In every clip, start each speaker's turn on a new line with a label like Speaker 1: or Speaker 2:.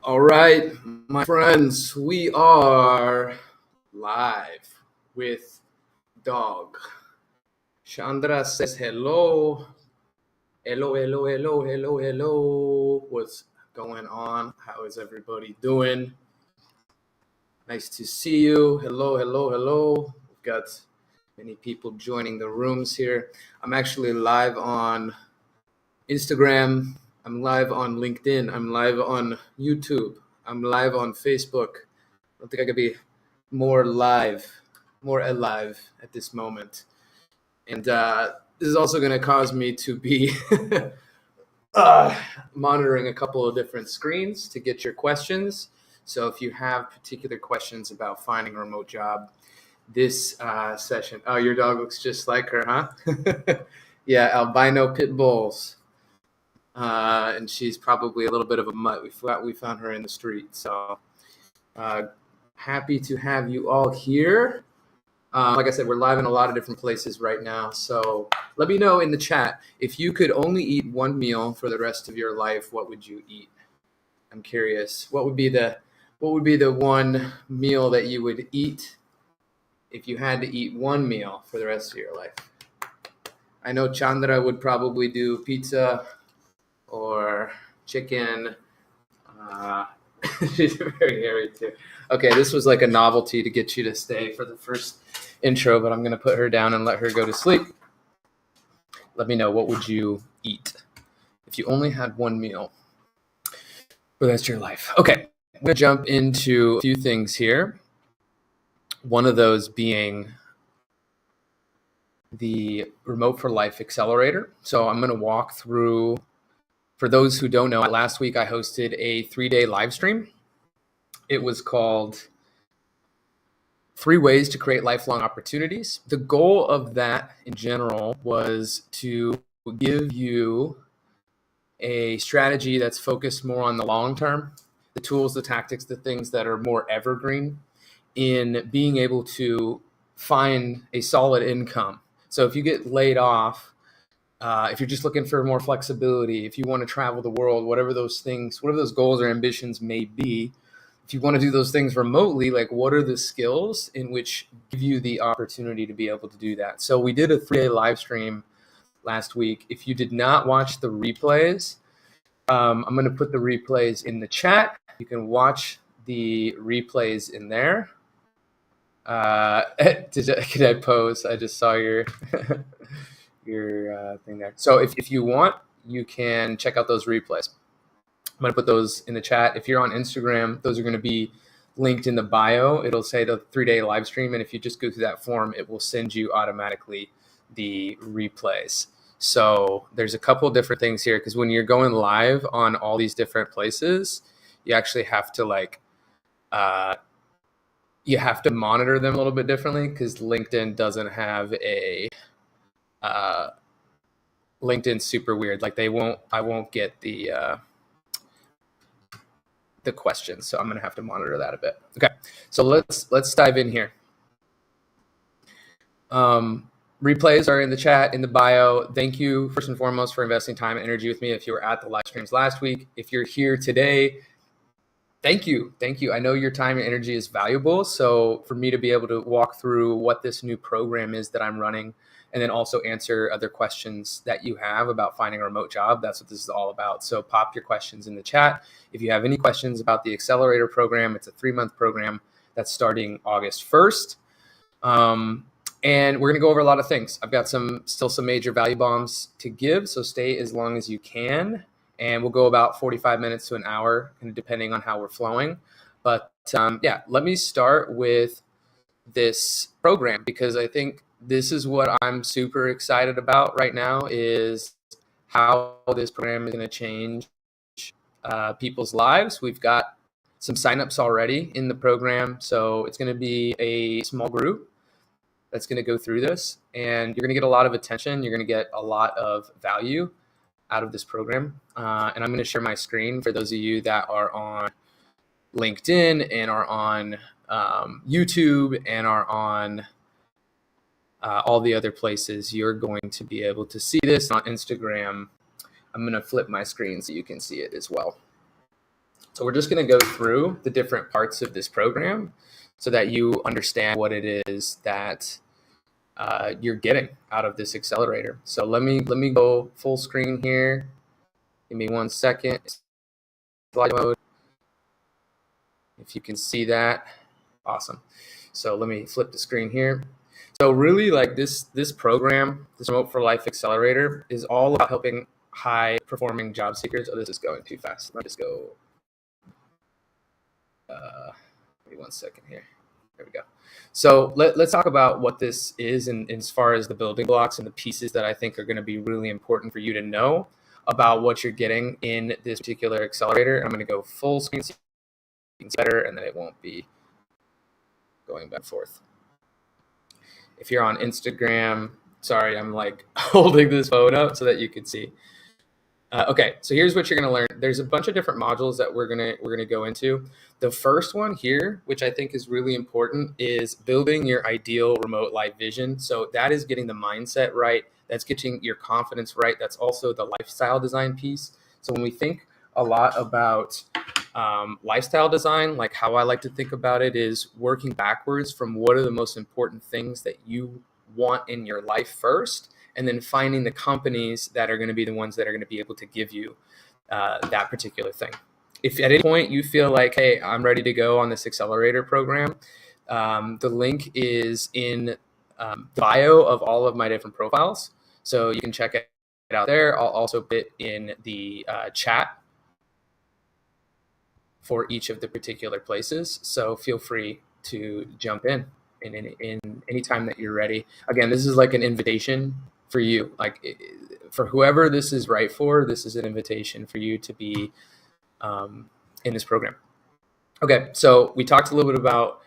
Speaker 1: All right, my friends, we are live with Dog. Chandra says hello. Hello, hello, hello, hello, hello. What's going on? How is everybody doing? Nice to see you. Hello, hello, hello. We've got many people joining the rooms here. I'm actually live on Instagram. I'm live on LinkedIn. I'm live on YouTube. I'm live on Facebook. I don't think I could be more alive at this moment. And this is also going to cause me to be monitoring a couple of different screens to get your questions. So if you have particular questions about finding a remote job, this session. Oh, your dog looks just like her, huh? Yeah, albino pit bulls. And she's probably a little bit of a mutt. We found her in the street. So happy to have you all here. Like I said, we're live in a lot of different places right now. So let me know in the chat, if you could only eat one meal for the rest of your life, what would you eat? I'm curious. What would be the one meal that you would eat if you had to eat one meal for the rest of your life? I know Chandra would probably do pizza or chicken. She's very hairy too. Okay, this was like a novelty to get you to stay for the first intro, but I'm going to put her down and let her go to sleep. Let me know, what would you eat if you only had one meal for the rest of your life? Okay, I'm going to jump into a few things here. One of those being the Remote for Life Accelerator. So I'm going to walk through. For those who don't know, last week I hosted a 3-day live stream. It was called 3 Ways to Create Lifelong Opportunities. The goal of that in general was to give you a strategy that's focused more on the long term, the tools, the tactics, the things that are more evergreen in being able to find a solid income. So if you get laid off, if you're just looking for more flexibility, if you want to travel the world, whatever those goals or ambitions may be, if you want to do those things remotely, like what are the skills in which give you the opportunity to be able to do that? So we did a 3-day live stream last week. If you did not watch the replays, I'm going to put the replays in the chat. You can watch the replays in there. Can I pose? I just saw your your thing there. So if you want, you can check out those replays. I'm going to put those in the chat. If you're on Instagram, those are going to be linked in the bio. It'll say the 3-day live stream. And if you just go through that form, it will send you automatically the replays. So there's a couple different things here, because when you're going live on all these different places, you actually have to you have to monitor them a little bit differently, because LinkedIn doesn't have a LinkedIn's super weird. Like I won't get the questions. So I'm going to have to monitor that a bit. Okay. So let's dive in here. Replays are in the chat, in the bio. Thank you first and foremost for investing time and energy with me. If you were at the live streams last week, if you're here today, thank you. I know your time and energy is valuable. So for me to be able to walk through what this new program is that I'm running, and then also answer other questions that you have about finding a remote job, that's what this is all about. So pop your questions in the chat. If you have any questions about the Accelerator program, it's a 3-month program that's starting August 1st. And we're going to go over a lot of things. I've got still some major value bombs to give, so stay as long as you can. and we'll go about 45 minutes to an hour, and depending on how we're flowing. But yeah, let me start with this program because I think this is what I'm super excited about right now is how this program is going to change people's lives. We've got some signups already in the program, so it's going to be a small group that's going to go through this, and you're going to get a lot of attention. You're going to get a lot of value out of this program, and I'm going to share my screen for those of you that are on LinkedIn and are on YouTube and are on all the other places. You're going to be able to see this on Instagram. I'm going to flip my screen so you can see it as well. So we're just going to go through the different parts of this program so that you understand what it is that you're getting out of this accelerator. So let me go full screen here. Give me 1 second. Slide mode. If you can see that, awesome. So let me flip the screen here. So really, like this program, this Remote for Life Accelerator, is all about helping high performing job seekers. Oh, this is going too fast. Let me just go. Give me 1 second here. There we go. So let's talk about what this is and as far as the building blocks and the pieces that I think are going to be really important for you to know about what you're getting in this particular accelerator. I'm going to go full screen so you can see better, and then it won't be going back and forth. If you're on Instagram, sorry, I'm like holding this phone up so that you can see. Okay, so here's what you're going to learn. There's a bunch of different modules that we're gonna go into. The first one here, which I think is really important, is building your ideal remote life vision. So that is getting the mindset right. That's getting your confidence right. That's also the lifestyle design piece. So when we think a lot about lifestyle design, like how I like to think about it is working backwards from what are the most important things that you want in your life first, and then finding the companies that are going to be the ones that are going to be able to give you that particular thing. If at any point you feel like, hey, I'm ready to go on this accelerator program, the link is in the bio of all of my different profiles. So you can check it out there. I'll also put it in the chat for each of the particular places. So feel free to jump in any time that you're ready. Again, this is like an invitation for you, like for whoever this is right for. This is an invitation for you to be in this program. Okay, so we talked a little bit about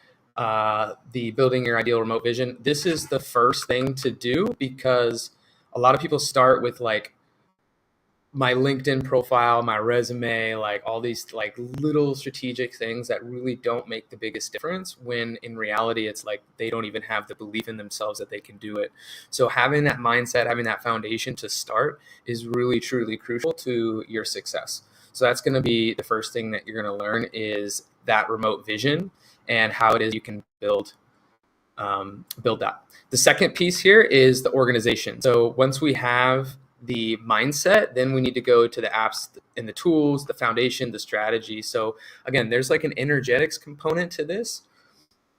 Speaker 1: the building your ideal remote vision. This is the first thing to do because a lot of people start with like my LinkedIn profile, my resume, like all these like little strategic things that really don't make the biggest difference, when in reality, it's like they don't even have the belief in themselves that they can do it. So having that mindset, having that foundation to start is really, truly crucial to your success. So that's going to be the first thing that you're going to learn is that remote vision and how it is you can build that. The second piece here is the organization. So once we have the mindset, then we need to go to the apps and the tools, the foundation, the strategy. So again, there's like an energetics component to this,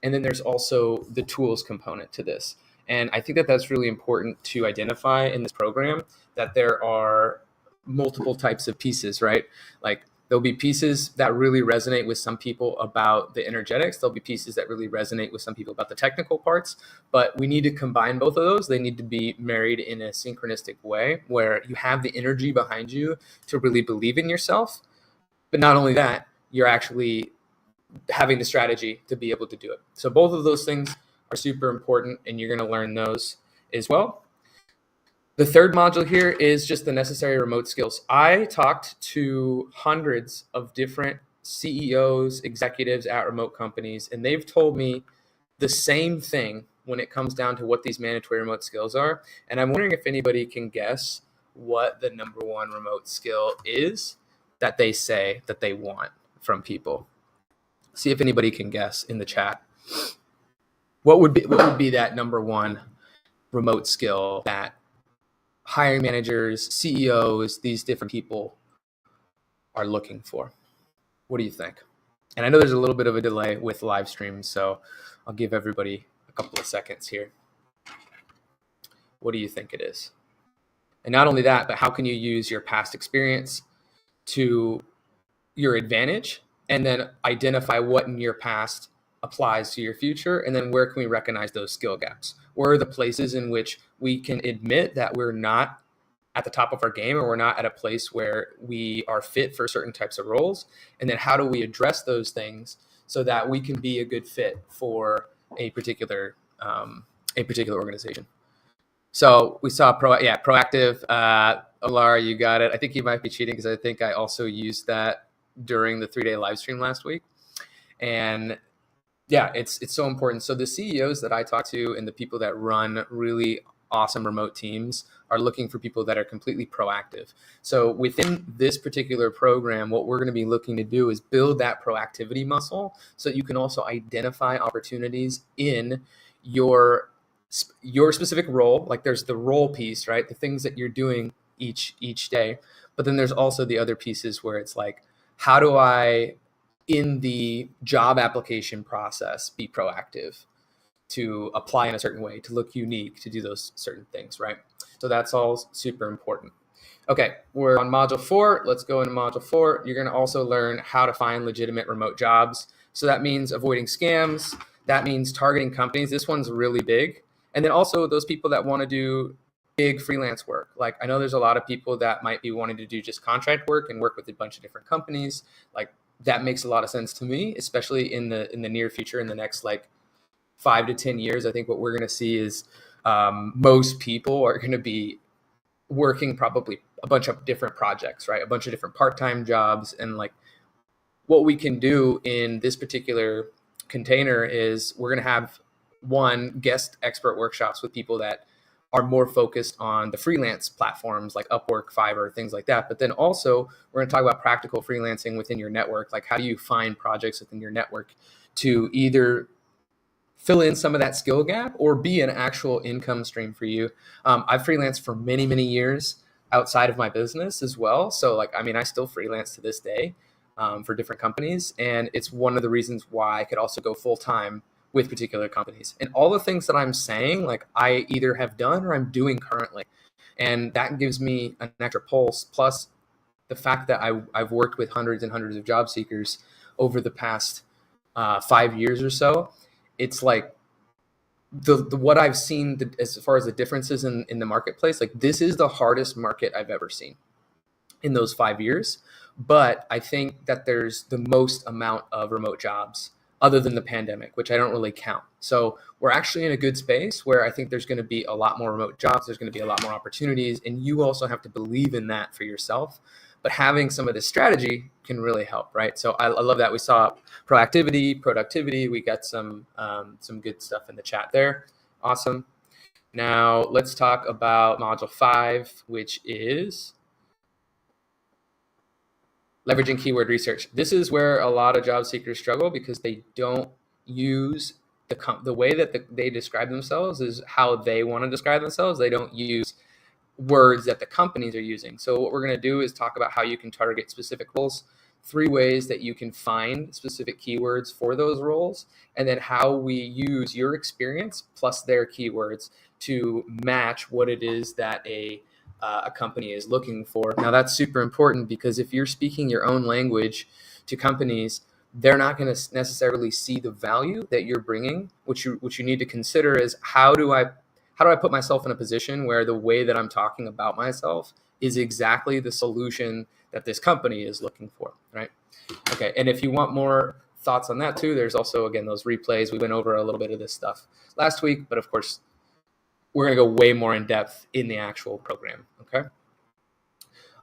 Speaker 1: and then there's also the tools component to this. And I think that that's really important to identify in this program, that there are multiple types of pieces, right? Like there'll be pieces that really resonate with some people about the energetics. There'll be pieces that really resonate with some people about the technical parts, but we need to combine both of those. They need to be married in a synchronistic way where you have the energy behind you to really believe in yourself. But not only that, you're actually having the strategy to be able to do it. So both of those things are super important, and you're going to learn those as well. The third module here is just the necessary remote skills. I talked to hundreds of different CEOs, executives at remote companies, and they've told me the same thing when it comes down to what these mandatory remote skills are. And I'm wondering if anybody can guess what the number one remote skill is that they say that they want from people. See if anybody can guess in the chat. What would be that number one remote skill that hiring managers, CEOs, these different people are looking for? What do you think? And I know there's a little bit of a delay with live streams, so I'll give everybody a couple of seconds here. What do you think it is? And not only that, but how can you use your past experience to your advantage, and then identify what in your past applies to your future, and then where can we recognize those skill gaps? Where are the places in which we can admit that we're not at the top of our game, or we're not at a place where we are fit for certain types of roles? And then how do we address those things so that we can be a good fit for a particular organization? So we saw proactive. Alara, you got it. I think you might be cheating because I think I also used that during the 3-day live stream last week. And yeah, it's so important. So the CEOs that I talk to and the people that run really awesome remote teams are looking for people that are completely proactive. So within this particular program, what we're going to be looking to do is build that proactivity muscle so that you can also identify opportunities in your specific role. Like there's the role piece, right? The things that you're doing each day. But then there's also the other pieces where it's like, how do I, in the job application process, be proactive, to apply in a certain way, to look unique, to do those certain things, right? So that's all super important. Okay, we're on module 4. Let's go into module 4. You're going to also learn how to find legitimate remote jobs. So that means avoiding scams. That means targeting companies. This one's really big. And then also those people that want to do big freelance work. Like I know there's a lot of people that might be wanting to do just contract work and work with a bunch of different companies. Like that makes a lot of sense to me, especially in the near future, in the next like 5 to 10 years. I think what we're going to see is most people are going to be working probably a bunch of different projects, right? A bunch of different part-time jobs. And like what we can do in this particular container is we're going to have guest expert workshops with people that are more focused on the freelance platforms like Upwork, Fiverr, things like that. But then also we're going to talk about practical freelancing within your network. Like how do you find projects within your network to either fill in some of that skill gap or be an actual income stream for you. I've freelanced for many, many years outside of my business as well. So like, I mean, I still freelance to this day for different companies. And it's one of the reasons why I could also go full time with particular companies. And all the things that I'm saying, like I either have done or I'm doing currently. And that gives me an extra pulse. Plus the fact that I've worked with hundreds and hundreds of job seekers over the past 5 years or so. It's like the what I've seen as far as the differences in the marketplace, like this is the hardest market I've ever seen in those 5 years. But I think that there's the most amount of remote jobs other than the pandemic, which I don't really count. So we're actually in a good space where I think there's going to be a lot more remote jobs. There's going to be a lot more opportunities. And you also have to believe in that for yourself. But having some of this strategy can really help, right? So I love that we saw proactivity, productivity. We got some good stuff in the chat there. Awesome. Now let's talk about module 5, which is leveraging keyword research. This is where a lot of job seekers struggle because they don't use the way that they describe themselves is how they want to describe themselves. They don't use words that the companies are using. So what we're going to do is talk about how you can target specific roles, 3 ways that you can find specific keywords for those roles, and then how we use your experience plus their keywords to match what it is that a company is looking for. Now that's super important because if you're speaking your own language to companies, they're not going to necessarily see the value that you're bringing. What you need to consider is how do I put myself in a position where the way that I'm talking about myself is exactly the solution that this company is looking for, right? Okay, and if you want more thoughts on that too, there's also, again, those replays. We went over a little bit of this stuff last week, but of course, we're going to go way more in depth in the actual program, okay?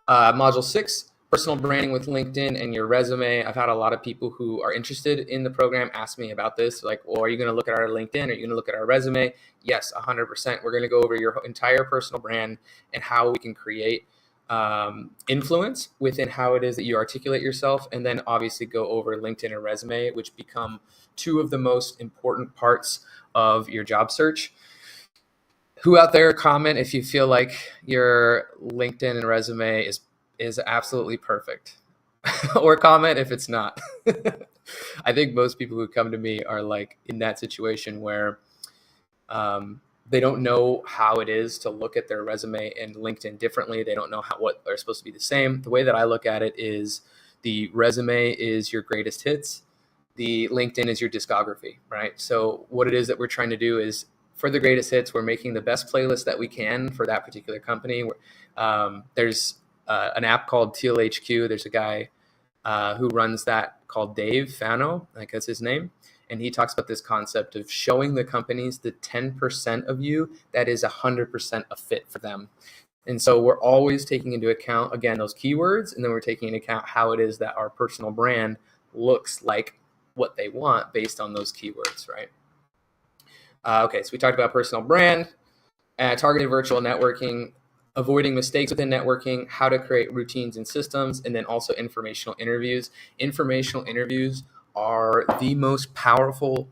Speaker 1: Module 6, personal branding with LinkedIn and your resume. I've had a lot of people who are interested in the program ask me about this. Like, well, are you going to look at our LinkedIn? Are you going to look at our resume? Yes, 100%. We're going to go over your entire personal brand and how we can create influence within how it is that you articulate yourself. And then obviously go over LinkedIn and resume, which become 2 of the most important parts of your job search. Who out there, comment if you feel like your LinkedIn and resume is absolutely perfect, or comment if it's not. I think most people who come to me are like in that situation where they don't know how it is to look at their resume and LinkedIn differently. They don't know what are supposed to be the same. The way that I look at it is the resume is your greatest hits. The LinkedIn is your discography, right? So what it is that we're trying to do is for the greatest hits, we're making the best playlist that we can for that particular company. There's an app called TLHQ. There's a guy who runs that called Dave Fano, like that's his name. And he talks about this concept of showing the companies the 10% of you that is 100% a fit for them. And so we're always taking into account, again, those keywords, and then we're taking into account how it is that our personal brand looks like what they want based on those keywords, right? Okay, so we talked about personal brand, targeted virtual networking, avoiding mistakes within networking, how to create routines and systems, and then also informational interviews. Informational interviews are the most powerful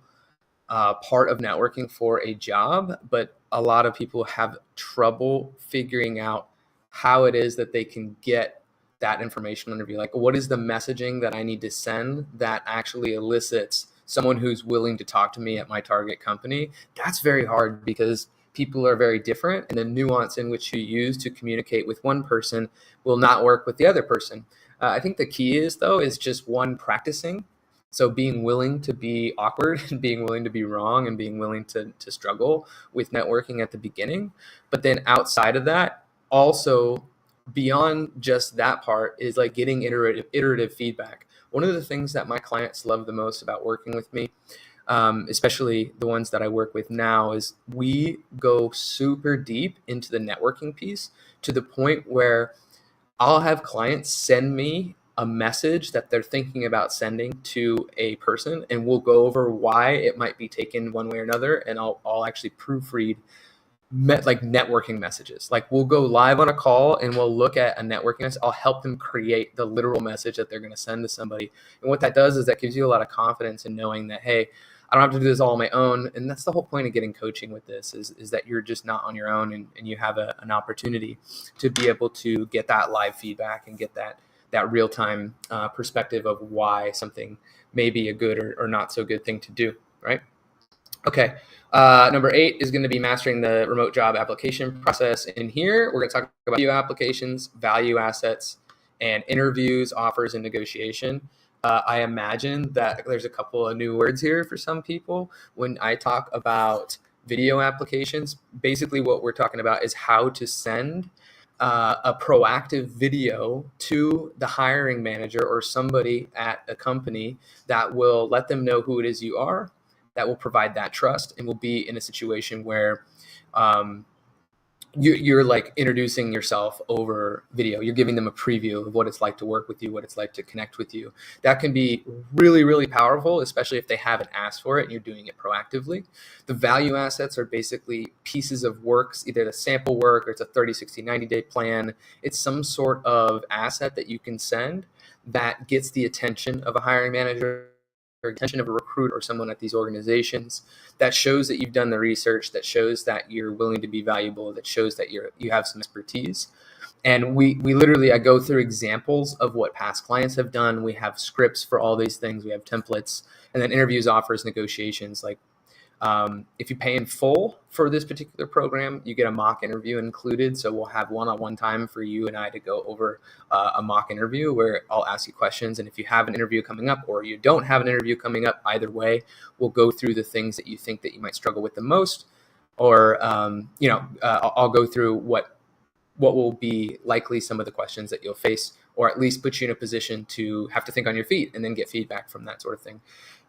Speaker 1: part of networking for a job, but a lot of people have trouble figuring out how it is that they can get that informational interview. Like, what is the messaging that I need to send that actually elicits someone who's willing to talk to me at my target company? That's very hard because people are very different, and the nuance in which you use to communicate with one person will not work with the other person. I think the key is just one, practicing. So being willing to be awkward and being willing to be wrong and being willing to struggle with networking at the beginning. But then outside of that, also beyond just that part is like getting iterative feedback. One of the things that my clients love the most about working with me, especially the ones that I work with now, is we go super deep into the networking piece to the point where I'll have clients send me a message that they're thinking about sending to a person, and we'll go over why it might be taken one way or another, and I'll actually proofread like networking messages. Like, we'll go live on a call and we'll look at a networking message. I'll help them create the literal message that they're going to send to somebody. And what that does is that gives you a lot of confidence in knowing that, hey, I don't have to do this all on my own. And that's the whole point of getting coaching with this is that you're just not on your own, and you have an opportunity to be able to get that live feedback and get that real-time perspective of why something may be a good or not so good thing to do, right? Okay, number 8 is going to be mastering the remote job application process. In here, we're going to talk about video applications, value assets, and interviews, offers, and negotiation. I imagine that there's a couple of new words here for some people. When I talk about video applications, basically what we're talking about is how to send a proactive video to the hiring manager or somebody at a company that will let them know who it is you are, that will provide that trust, and will be in a situation where you're like introducing yourself over video. You're giving them a preview of what it's like to work with you, what it's like to connect with you. That can be really, really powerful, especially if they haven't asked for it and you're doing it proactively. The value assets are basically pieces of works, either the sample work or it's a 30, 60, 90-day plan. It's some sort of asset that you can send that gets the attention of a hiring manager, or attention of a recruit or someone at these organizations, that shows that you've done the research, that shows that you're willing to be valuable, that shows that you have some expertise. And we literally, I go through examples of what past clients have done. We have scripts for all these things. We have templates, and then interviews, offers, negotiations. Like, if you pay in full for this particular program, you get a mock interview included. So we'll have one-on-one time for you and I to go over a mock interview where I'll ask you questions. And if you have an interview coming up or you don't have an interview coming up, either way, we'll go through the things that you think that you might struggle with the most. Or, I'll go through what will be likely some of the questions that you'll face, or at least put you in a position to have to think on your feet and then get feedback from that sort of thing.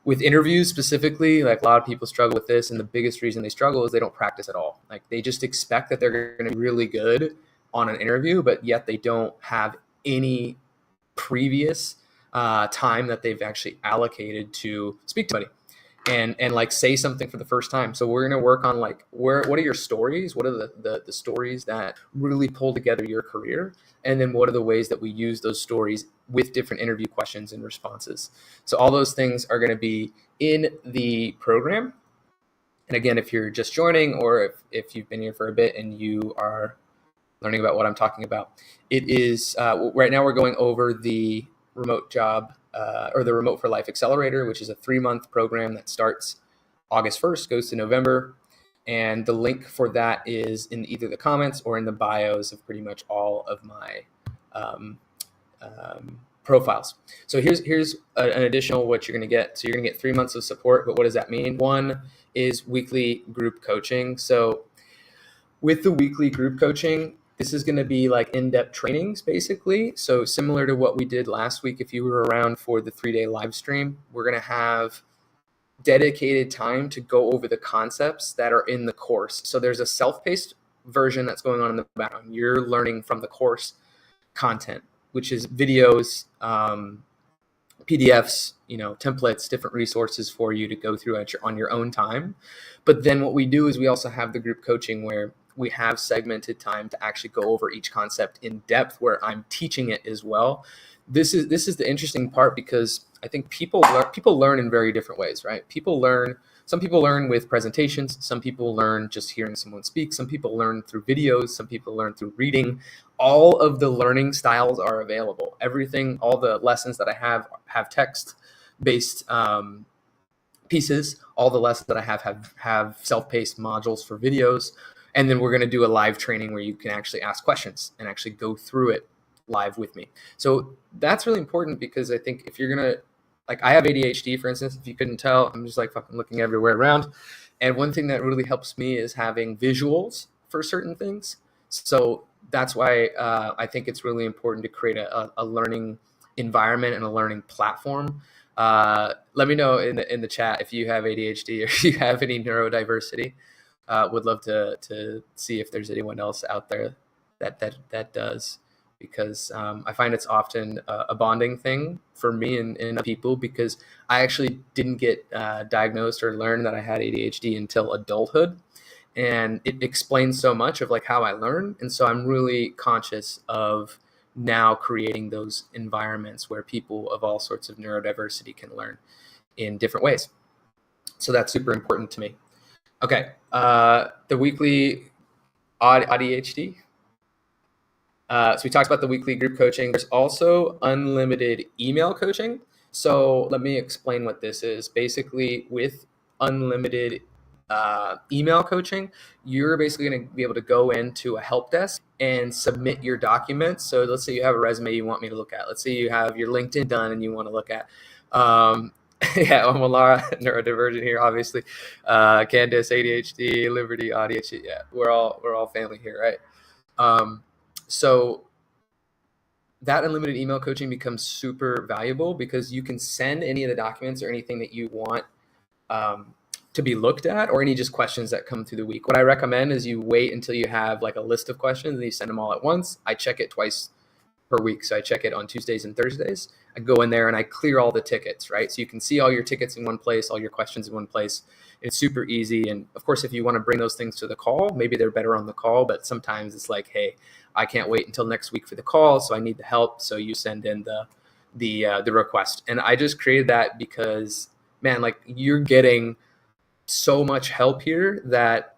Speaker 1: With interviews specifically, like, a lot of people struggle with this, and the biggest reason they struggle is they don't practice at all. Like, they just expect that they're going to be really good on an interview, but yet they don't have any previous time that they've actually allocated to speak to somebody and like say something for the first time. So we're going to work on like, what are your stories? What are the stories that really pull together your career? And then what are the ways that we use those stories with different interview questions and responses? So all those things are going to be in the program. And again, if you're just joining, or if you've been here for a bit and you are learning about what I'm talking about, it is right now we're going over the remote job or the Remote for Life Accelerator, which is a 3-month program that starts August 1st, goes to November. And the link for that is in either the comments or in the bios of pretty much all of my um, profiles. So here's an additional what you're going to get. So you're going to get 3 months of support, but what does that mean? One is weekly group coaching. So with the weekly group coaching, this is going to be like in-depth trainings, basically. So similar to what we did last week, if you were around for the 3-day live stream, we're going to have dedicated time to go over the concepts that are in the course. So there's a self-paced version that's going on in the background. You're learning from the course content, which is videos, PDFs, templates, different resources for you to go through on your own time. But then what we do is we also have the group coaching where we have segmented time to actually go over each concept in depth, where I'm teaching it as well. This is the interesting part, because I think people learn in very different ways, right? Some people learn with presentations. Some people learn just hearing someone speak. Some people learn through videos. Some people learn through reading. All of the learning styles are available. Everything, all the lessons that I have text-based pieces. All the lessons that I have self-paced modules for videos. And then we're going to do a live training where you can actually ask questions and actually go through it live with me. So that's really important, because I think if you're going to, like, I have ADHD, for instance, if you couldn't tell, I'm just like fucking looking everywhere around. And one thing that really helps me is having visuals for certain things. So that's why I think it's really important to create a learning environment and a learning platform. Let me know in the chat if you have ADHD or if you have any neurodiversity. Would love to see if there's anyone else out there that does, because I find it's often a bonding thing for me and people, because I actually didn't get diagnosed or learn that I had ADHD until adulthood. And it explains so much of like how I learn. And so I'm really conscious of now creating those environments where people of all sorts of neurodiversity can learn in different ways. So that's super important to me. Okay, the weekly ADHD. So we talked about the weekly group coaching. There's also unlimited email coaching. So let me explain what this is. Basically, with unlimited email coaching, you're basically going to be able to go into a help desk and submit your documents. So let's say you have a resume you want me to look at. Let's say you have your LinkedIn done and you want to look at. Yeah, I'm Laura, neurodivergent here, obviously. Candace, ADHD, Liberty, ADHD. Yeah, we're all family here, right? So that unlimited email coaching becomes super valuable, because you can send any of the documents or anything that you want to be looked at, or any just questions that come through the week. What I recommend is you wait until you have like a list of questions and you send them all at once. I check it twice per week. So I check it on Tuesdays and Thursdays. I go in there and I clear all the tickets, right? So you can see all your tickets in one place, all your questions in one place. It's super easy. And of course, if you want to bring those things to the call, maybe they're better on the call, but sometimes it's like, hey, I can't wait until next week for the call, so I need the help. So you send in the request. And I just created that because, man, like, you're getting so much help here that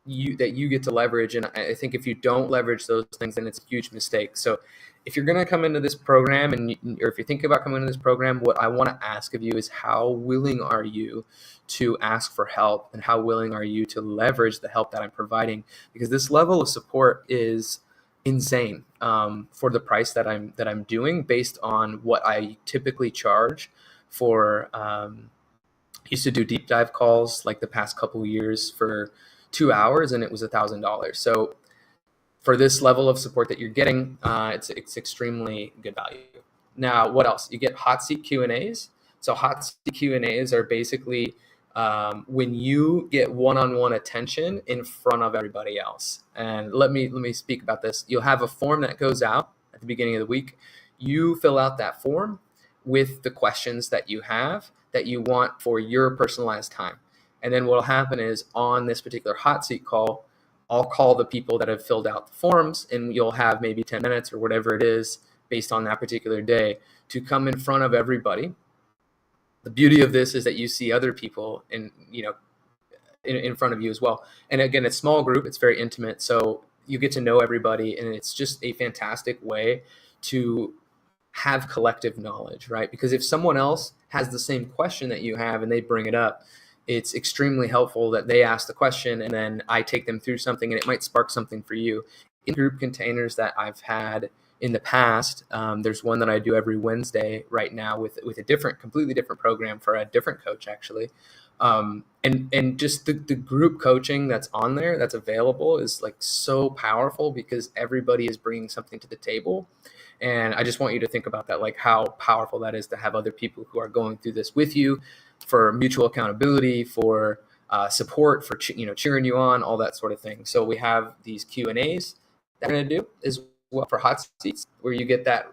Speaker 1: you get to leverage. And I think if you don't leverage those things, then it's a huge mistake. So if you're going to come into this program, or if you're thinking about coming into this program, what I want to ask of you is, how willing are you to ask for help, and how willing are you to leverage the help that I'm providing? Because this level of support is insane for the price that I'm doing, based on what I typically charge for. Used to do deep dive calls like the past couple of years for 2 hours, and it was $1,000. So for this level of support that you're getting, it's extremely good value. Now, what else? You get hot seat Q&As. So hot seat Q&As are basically when you get one-on-one attention in front of everybody else. And let me speak about this. You'll have a form that goes out at the beginning of the week. You fill out that form with the questions that you have that you want for your personalized time. And then what will happen is, on this particular hot seat call, I'll call the people that have filled out the forms, and you'll have maybe 10 minutes or whatever it is based on that particular day to come in front of everybody. The beauty of this is that you see other people in front of you as well. And again, it's small group, it's very intimate. So you get to know everybody, and it's just a fantastic way to have collective knowledge, right? Because if someone else has the same question that you have and they bring it up, it's extremely helpful that they ask the question and then I take them through something, and it might spark something for you. In group containers that I've had in the past, there's one that I do every Wednesday right now with a completely different program for a different coach, actually. And just the group coaching that's on there, that's available, is like so powerful because everybody is bringing something to the table. And I just want you to think about that, like how powerful that is to have other people who are going through this with you, for mutual accountability, for support, for cheering you on, all that sort of thing. So we have these Q&As that I'm going to do as well for hot seats, where you get that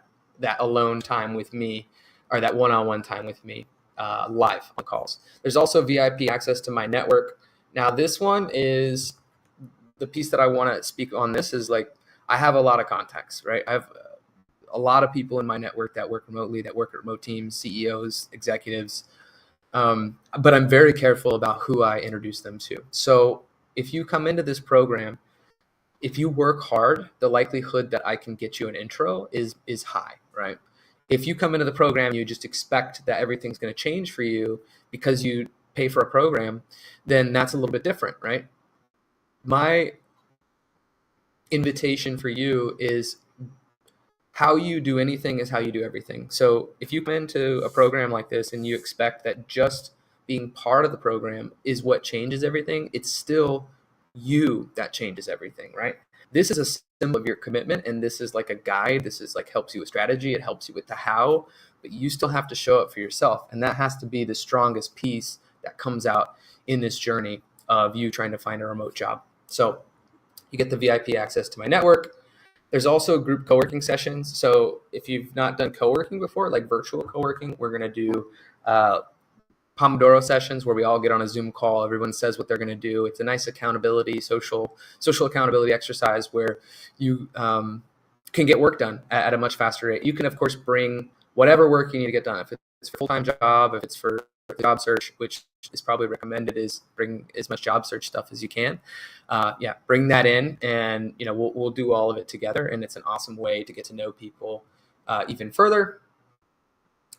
Speaker 1: alone time with me, or that one-on-one time with me, live on calls. There's also VIP access to my network. Now, this one is the piece that I want to speak on. This is like, I have a lot of contacts, right? I have a lot of people in my network that work remotely, that work at remote teams, CEOs, executives. But I'm very careful about who I introduce them to. So if you come into this program, if you work hard, the likelihood that I can get you an intro is high, right? If you come into the program, you just expect that everything's going to change for you because you pay for a program, then that's a little bit different, right? My invitation for you is, how you do anything is how you do everything. So if you come into a program like this and you expect that just being part of the program is what changes everything, it's still you that changes everything, right? This is a symbol of your commitment, and this is like a guide. This is like, helps you with strategy. It helps you with the how, but you still have to show up for yourself. And that has to be the strongest piece that comes out in this journey of you trying to find a remote job. So you get the VIP access to my network. There's also group co-working sessions. So if you've not done co-working before, like virtual co-working, we're going to do Pomodoro sessions where we all get on a Zoom call. Everyone says what they're going to do. It's a nice accountability, social accountability exercise where you can get work done at a much faster rate. You can, of course, bring whatever work you need to get done. If it's for a full-time job, if it's for the job search, which is probably recommended, is bring as much job search stuff as you can. Bring that in, and we'll do all of it together. And it's an awesome way to get to know people even further,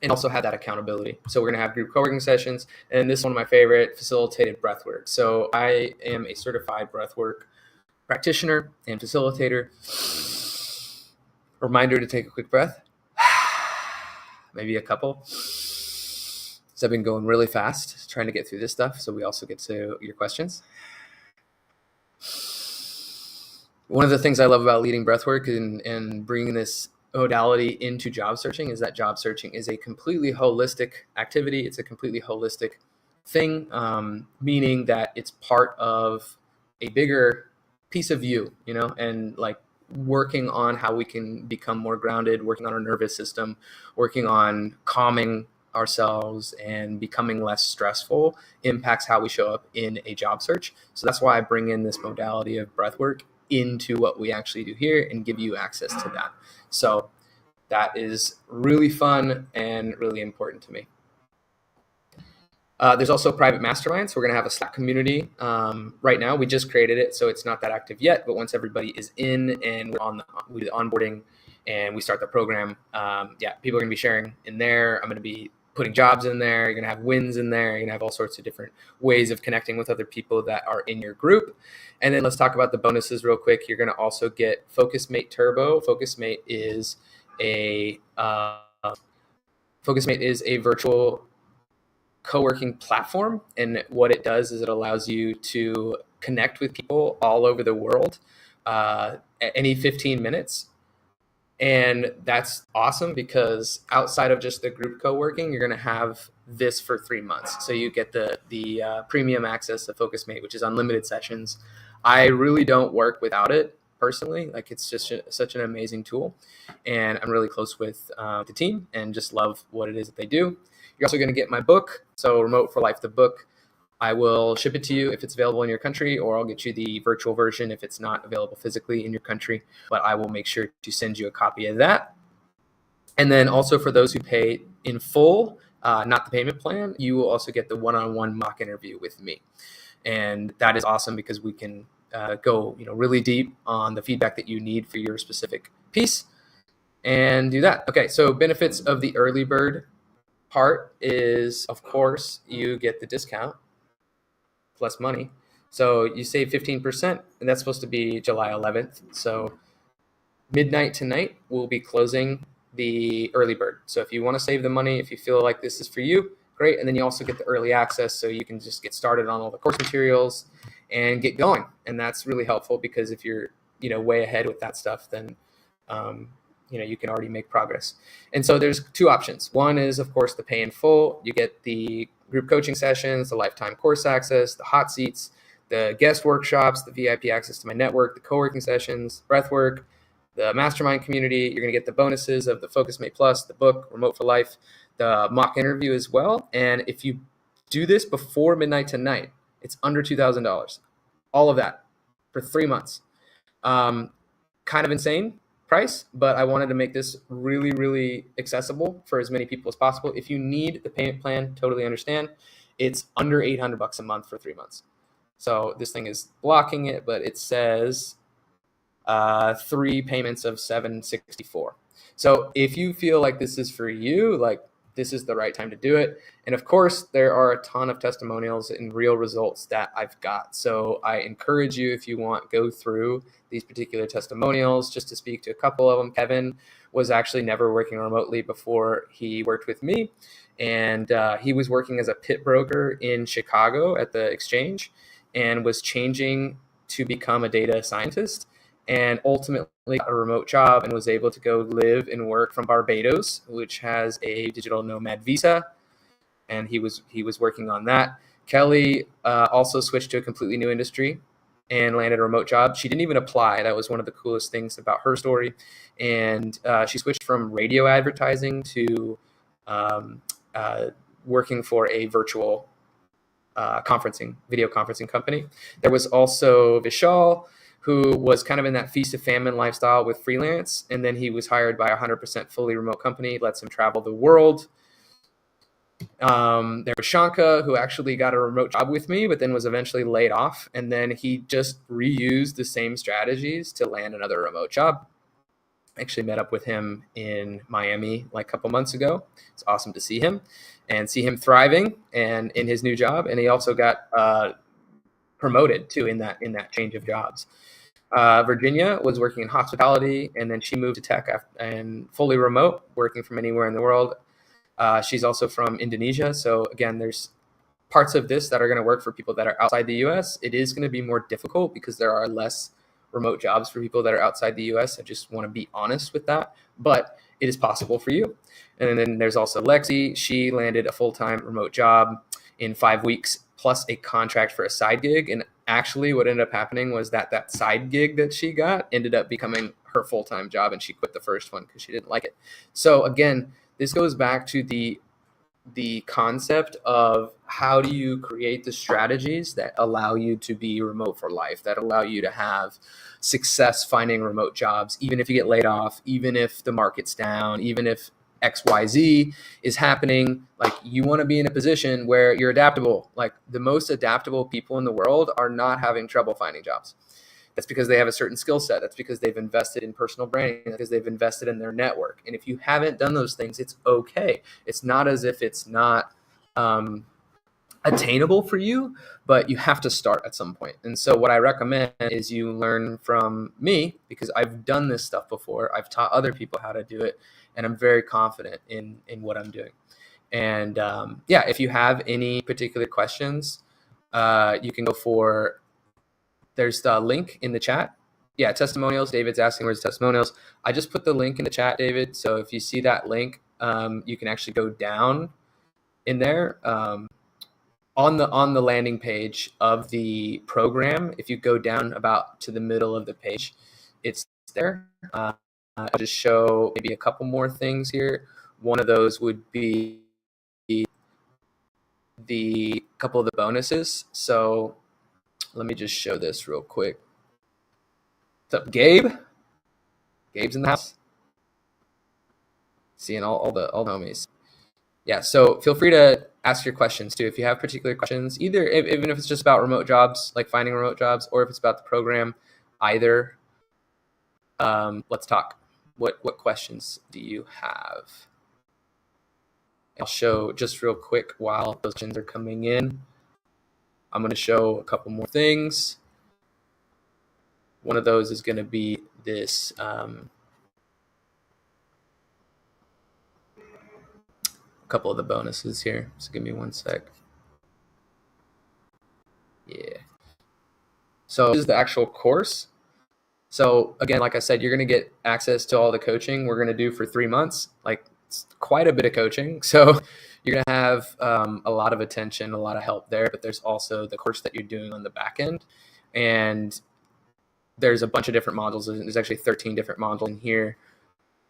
Speaker 1: and also have that accountability. So we're going to have group co-working sessions, and this is one of my favorite, facilitated breathwork. So I am a certified breathwork practitioner and facilitator. Reminder to take a quick breath, maybe a couple. So I've been going really fast trying to get through this stuff, so we also get to your questions. One of the things I love about leading breathwork and bringing this modality into job searching is that job searching is a completely holistic activity. It's a completely holistic thing, meaning that it's part of a bigger piece of you, and like working on how we can become more grounded, working on our nervous system, working on calming ourselves and becoming less stressful impacts how we show up in a job search. So that's why I bring in this modality of breathwork into what we actually do here and give you access to that. So that is really fun and really important to me. There's also private masterminds. So we're going to have a Slack community. Right now, we just created it, so it's not that active yet. But once everybody is in and we do the onboarding and we start the program, people are going to be sharing in there. I'm going to be putting jobs in there. You're going to have wins in there. You're going to have all sorts of different ways of connecting with other people that are in your group. And then let's talk about the bonuses real quick. You're going to also get FocusMate Turbo. FocusMate is a virtual co-working platform, and what it does is it allows you to connect with people all over the world at any 15 minutes. And that's awesome because outside of just the group co-working, you're going to have this for 3 months. So you get the premium access to FocusMate, which is unlimited sessions. I really don't work without it personally. Like, it's just such an amazing tool, and I'm really close with the team and just love what it is that they do. You're also going to get my book, so Remote for Life, the book. I will ship it to you if it's available in your country, or I'll get you the virtual version if it's not available physically in your country, but I will make sure to send you a copy of that. And then also for those who pay in full, not the payment plan, you will also get the one-on-one mock interview with me. And that is awesome because we can go really deep on the feedback that you need for your specific piece and do that. Okay, so benefits of the early bird part is, of course, you get the discount less money. So you save 15%, and that's supposed to be July 11th. So midnight tonight, we'll be closing the early bird. So if you want to save the money, if you feel like this is for you, great. And then you also get the early access, so you can just get started on all the course materials and get going. And that's really helpful, because if you're way ahead with that stuff, then you can already make progress. And so there's two options. One is, of course, the pay in full. You get the group coaching sessions, the lifetime course access, the hot seats, the guest workshops, the VIP access to my network, the co-working sessions, breathwork, the Mastermind community. You're going to get the bonuses of the Focus Mate Plus, the book, Remote for Life, the mock interview as well. And if you do this before midnight tonight, it's under $2,000. All of that for 3 months. Kind of insane price, but I wanted to make this really, really accessible for as many people as possible. If you need the payment plan, totally understand. It's under $800 a month for 3 months. So this thing is blocking it, but it says 3 payments of $764. So if you feel like this is for you, like this is the right time to do it. And of course, there are a ton of testimonials and real results that I've got. So I encourage you, if you want, go through these particular testimonials. Just to speak to a couple of them, Kevin was actually never working remotely before he worked with me. And he was working as a pit broker in Chicago at the exchange, and was changing to become a data scientist, and ultimately got a remote job and was able to go live and work from Barbados, which has a digital nomad visa. And he was working on that. Kelly also switched to a completely new industry and landed a remote job. She didn't even apply. That was one of the coolest things about her story. And she switched from radio advertising to working for a virtual video conferencing company. There was also Vishal, who was kind of in that feast of famine lifestyle with freelance. And then he was hired by a 100% fully remote company, lets him travel the world. There was Shanka, who actually got a remote job with me, but then was eventually laid off. And then he just reused the same strategies to land another remote job. I actually met up with him in Miami like a couple months ago. It's awesome to see him and see him thriving and in his new job. And he also got promoted too in that change of jobs. Virginia was working in hospitality, and then she moved to tech and fully remote, working from anywhere in the world. She's also from Indonesia. So again, there's parts of this that are going to work for people that are outside the US. It is going to be more difficult because there are less remote jobs for people that are outside the US. I just want to be honest with that, but it is possible for you. And then there's also Lexi. She landed a full-time remote job in 5 weeks, plus a contract for a side gig. And actually what ended up happening was that side gig that she got ended up becoming her full-time job, and she quit the first one because she didn't like it. So again, this goes back to the concept of how do you create the strategies that allow you to be remote for life, that allow you to have success finding remote jobs, even if you get laid off, even if the market's down, even if XYZ is happening. Like, you want to be in a position where you're adaptable. Like, the most adaptable people in the world are not having trouble finding jobs. That's because they have a certain skill set. That's because they've invested in personal branding, because they've invested in their network. And if you haven't done those things, it's okay. It's not as if it's not attainable for you, but you have to start at some point. And so what I recommend is you learn from me, because I've done this stuff before. I've taught other people how to do it, and I'm very confident in what I'm doing. And if you have any particular questions, you can go for, there's the link in the chat. Yeah, testimonials. David's asking where's testimonials. I just put the link in the chat, David. So if you see that link, you can actually go down in there on the landing page of the program. If you go down about to the middle of the page, it's there. I'll just show maybe a couple more things here. One of those would be the couple of the bonuses. So let me just show this real quick. What's up, Gabe? Gabe's in the house. Seeing all the homies. Yeah, so feel free to ask your questions too. If you have particular questions, either even if it's just about remote jobs, like finding remote jobs, or if it's about the program, either. Let's talk. What questions do you have? I'll show just real quick while those questions are coming in. I'm going to show a couple more things. One of those is going to be this couple of the bonuses here. So give me one sec. Yeah. So this is the actual course. So again, like I said, you're going to get access to all the coaching we're going to do for 3 months. Like, it's quite a bit of coaching. So you're going to have a lot of attention, a lot of help there. But there's also the course that you're doing on the back end. And there's a bunch of different modules. There's actually 13 different modules in here,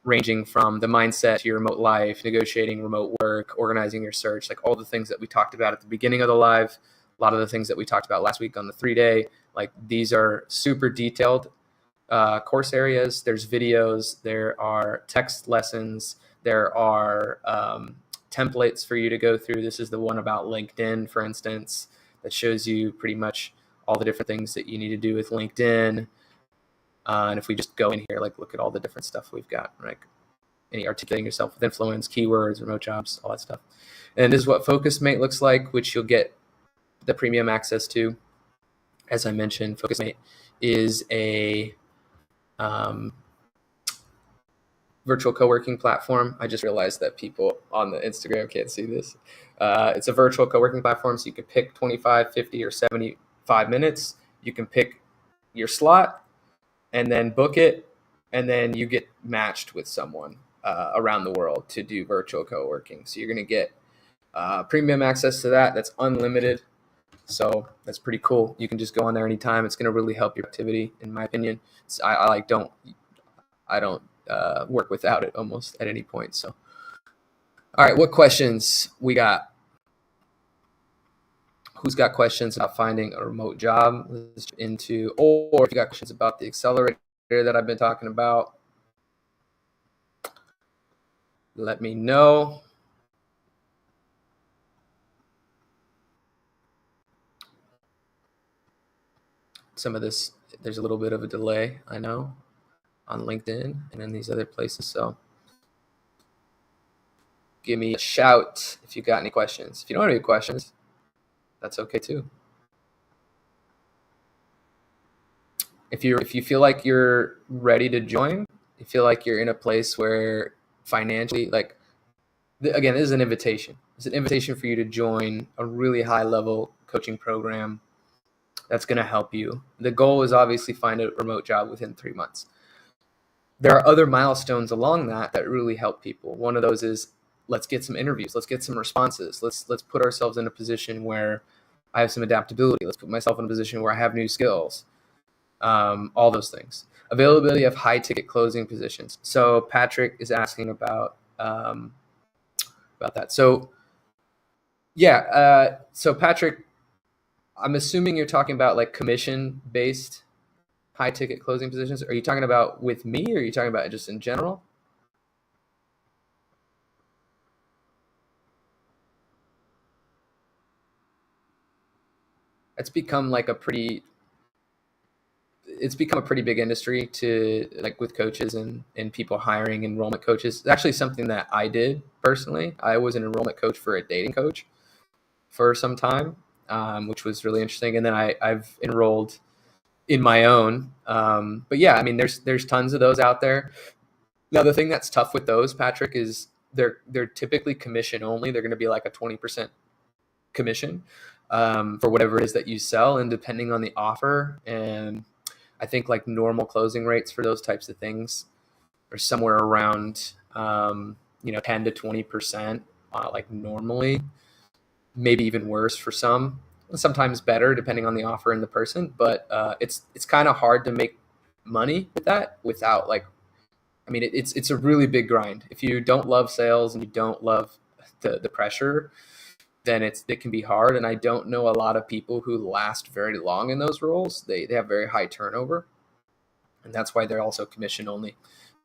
Speaker 1: ranging from the mindset to your remote life, negotiating remote work, organizing your search, like all the things that we talked about at the beginning of the live, a lot of the things that we talked about last week on the 3-day. Like, these are super detailed course areas. There's videos, there are text lessons, there are templates for you to go through. This is the one about LinkedIn, for instance, that shows you pretty much all the different things that you need to do with LinkedIn. And if we just go in here, like, look at all the different stuff we've got, like any articulating yourself with influence, keywords, remote jobs, all that stuff. And this is what FocusMate looks like, which you'll get the premium access to. As I mentioned, FocusMate is a virtual co-working platform. I just realized that people on the Instagram can't see this. It's a virtual co-working platform, so you can pick 25, 50, or 75 minutes. You can pick your slot and then book it, and then you get matched with someone around the world to do virtual co-working. So you're going to get premium access to that. That's unlimited. So that's pretty cool. You can just go on there anytime. It's going to really help your activity, in my opinion. I don't work without it almost at any point. So, all right, what questions we got? Who's got questions about finding a remote job? Let's jump into, or if you got questions about the accelerator that I've been talking about, let me know. Some of this, there's a little bit of a delay, I know, on LinkedIn and in these other places. So give me a shout if you got any questions. If you don't have any questions, that's okay too. If you feel like you're ready to join, you feel like you're in a place where financially, like, again, this is an invitation. It's an invitation for you to join a really high level coaching program that's going to help you. The goal is obviously find a remote job within 3 months. There are other milestones along that really help people. One of those is, let's get some interviews. Let's get some responses. Let's put ourselves in a position where I have some adaptability. Let's put myself in a position where I have new skills. All those things. Availability of high ticket closing positions. So Patrick is asking about that. So yeah, so Patrick, I'm assuming you're talking about like commission based high ticket closing positions. Are you talking about with me, or are you talking about just in general? It's become a pretty big industry to, like, with coaches and people hiring enrollment coaches. It's actually something that I did personally. I was an enrollment coach for a dating coach for some time, which was really interesting. And then I've enrolled in my own. But yeah, I mean, there's tons of those out there. Now, the thing that's tough with those, Patrick, is they're typically commission only. They're going to be like a 20% commission for whatever it is that you sell, and depending on the offer. And I think like normal closing rates for those types of things are somewhere around 10 to 20%, like normally, maybe even worse for some, sometimes better depending on the offer and the person. But it's kind of hard to make money with that without, like, I mean, it's a really big grind. If you don't love sales and you don't love the pressure, then it can be hard. And I don't know a lot of people who last very long in those roles. They have very high turnover, and that's why they're also commission only,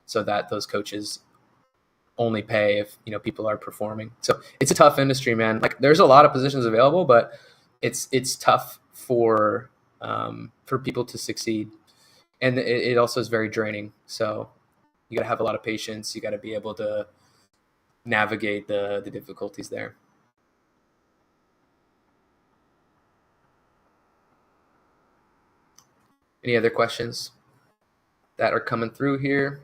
Speaker 1: so that those coaches only pay if people are performing. So it's a tough industry, man. Like, there's a lot of positions available, but it's tough for people to succeed, and it also is very draining. So you got to have a lot of patience. You got to be able to navigate the difficulties there. Any other questions that are coming through here?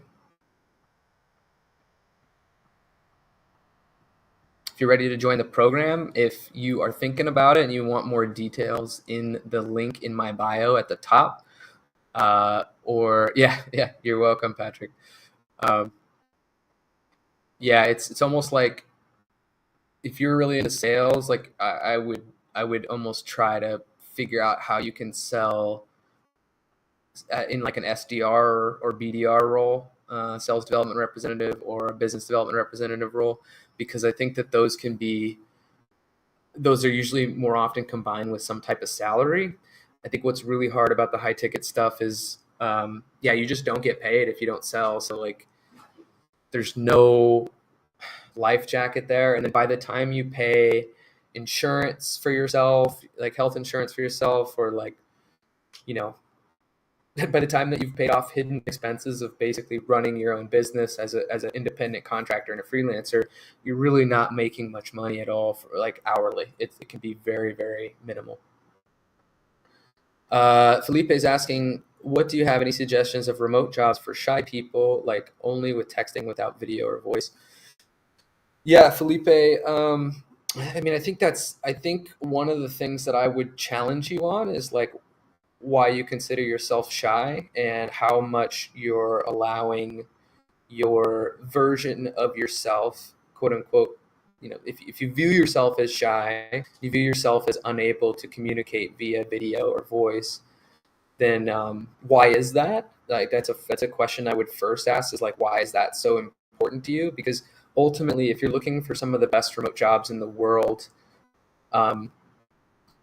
Speaker 1: If you're ready to join the program, if you are thinking about it and you want more details, in the link in my bio at the top, you're welcome, Patrick. It's almost like if you're really into sales, like I would almost try to figure out how you can sell in like an SDR or BDR role, sales development representative, or a business development representative role, because I think that those are usually more often combined with some type of salary. I think what's really hard about the high ticket stuff is, you just don't get paid if you don't sell. So like, there's no life jacket there. And then by the time you pay insurance for yourself, like health insurance for yourself, or like, by the time that you've paid off hidden expenses of basically running your own business as an independent contractor and a freelancer, you're really not making much money at all for like hourly. It can be very, very minimal. Felipe is asking, what do you have any suggestions of remote jobs for shy people, like only with texting without video or voice? Yeah, Felipe. I think one of the things that I would challenge you on is like why you consider yourself shy and how much you're allowing your version of yourself, quote unquote, if you view yourself as shy, you view yourself as unable to communicate via video or voice, then why is that? Like that's a question I would first ask, is like, why is that so important to you? Because ultimately, if you're looking for some of the best remote jobs in the world,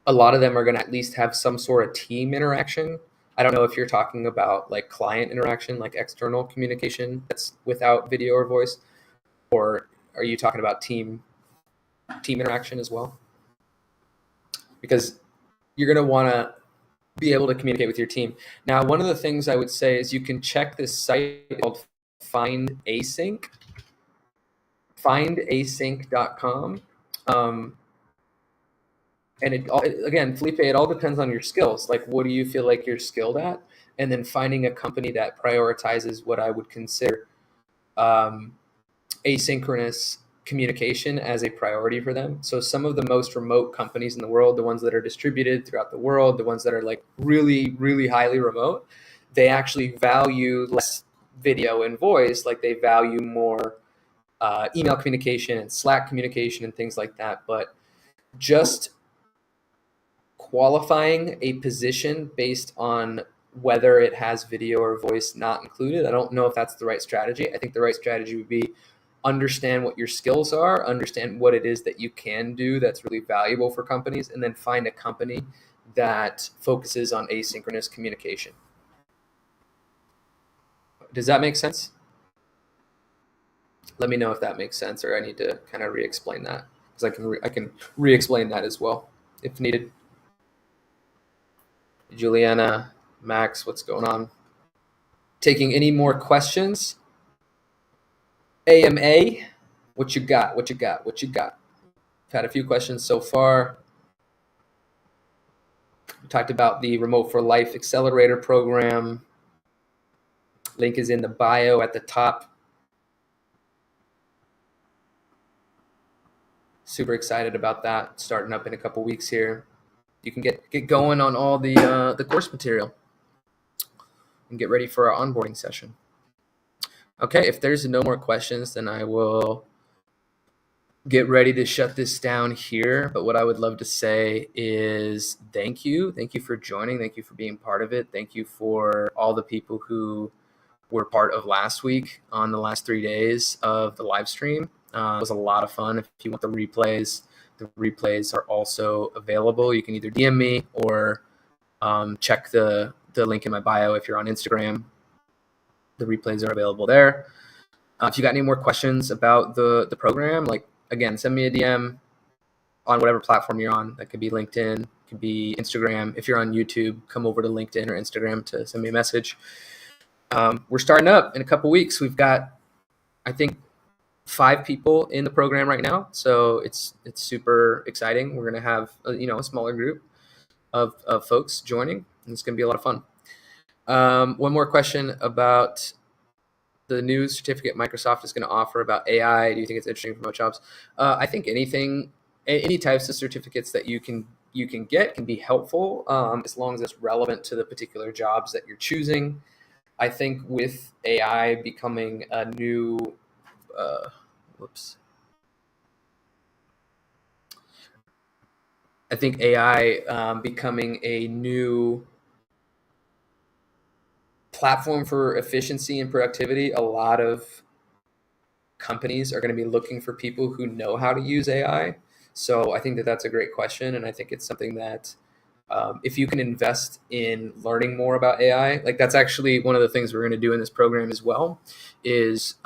Speaker 1: a lot of them are going to at least have some sort of team interaction. I don't know if you're talking about like client interaction, like external communication that's without video or voice, or are you talking about team interaction as well? Because you're going to want to be able to communicate with your team. Now, one of the things I would say is you can check this site called findasync.com. And again, Felipe, it all depends on your skills. Like, what do you feel like you're skilled at? And then finding a company that prioritizes what I would consider asynchronous communication as a priority for them. So some of the most remote companies in the world, the ones that are distributed throughout the world, the ones that are like really, really highly remote, they actually value less video and voice. Like they value more email communication and Slack communication and things like that. But just qualifying a position based on whether it has video or voice not included, I don't know if that's the right strategy. I think the right strategy would be understand what your skills are, understand what it is that you can do that's really valuable for companies, and then find a company that focuses on asynchronous communication. Does that make sense? Let me know if that makes sense, or I need to kind of re-explain that, because I can re-explain that as well if needed. Juliana, Max, what's going on? Taking any more questions? AMA, what you got? What you got? What you got? I've had a few questions so far. We talked about the Remote for Life Accelerator program. Link is in the bio at the top. Super excited about that. Starting up in a couple weeks here. You can get going on all the course material and get ready for our onboarding session. Okay, if there's no more questions, then I will get ready to shut this down here. But what I would love to say is thank you. Thank you for joining. Thank you for being part of it. Thank you for all the people who were part of last week on the last 3 days of the live stream. It was a lot of fun. If you want the replays are also available. You can either DM me or check the link in my bio if you're on Instagram. The replays are available there. If you got any more questions about the program, like, again, send me a DM on whatever platform you're on. That could be LinkedIn, could be Instagram. If you're on YouTube, come over to LinkedIn or Instagram to send me a message. We're starting up in a couple weeks. We've got, I think, 5 people in the program right now, so it's super exciting. We're gonna have a smaller group of folks joining, and it's gonna be a lot of fun. One more question about the new certificate Microsoft is going to offer about AI. Do you think it's interesting to promote jobs? I think any types of certificates that you can get can be helpful, as long as it's relevant to the particular jobs that you're choosing. I think with AI becoming a new, uh, whoops. I think AI becoming a new platform for efficiency and productivity. A lot of companies are going to be looking for people who know how to use AI. So I think that that's a great question, and I think it's something that if you can invest in learning more about AI, like that's actually one of the things we're going to do in this program as well. Is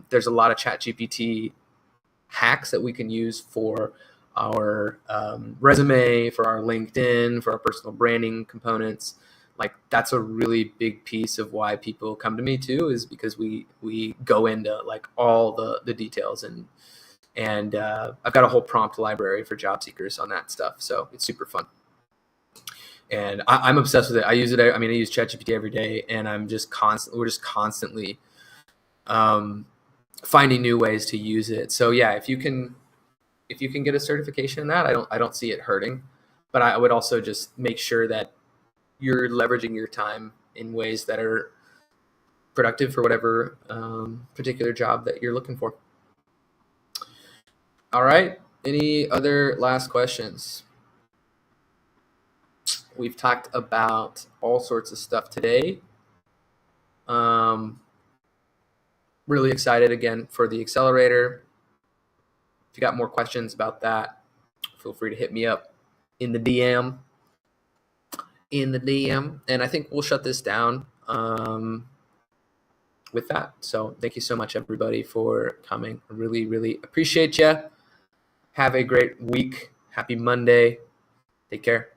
Speaker 1: there's a lot of ChatGPT hacks that we can use for our resume, for our LinkedIn, for our personal branding components. Like that's a really big piece of why people come to me too, is because we go into like all the details, and I've got a whole prompt library for job seekers on that stuff. So it's super fun. And I'm obsessed with it. I use it. I mean, I use ChatGPT every day, and we're just constantly um, finding new ways to use it. So yeah, if you can get a certification in that, I don't see it hurting. But I would also just make sure that you're leveraging your time in ways that are productive for whatever particular job that you're looking for. All right. Any other last questions? We've talked about all sorts of stuff today. Really excited again for the Accelerator. If you got more questions about that, feel free to hit me up in the DM. And I think we'll shut this down with that. So thank you so much, everybody, for coming. I really, really appreciate you. Have a great week. Happy Monday. Take care.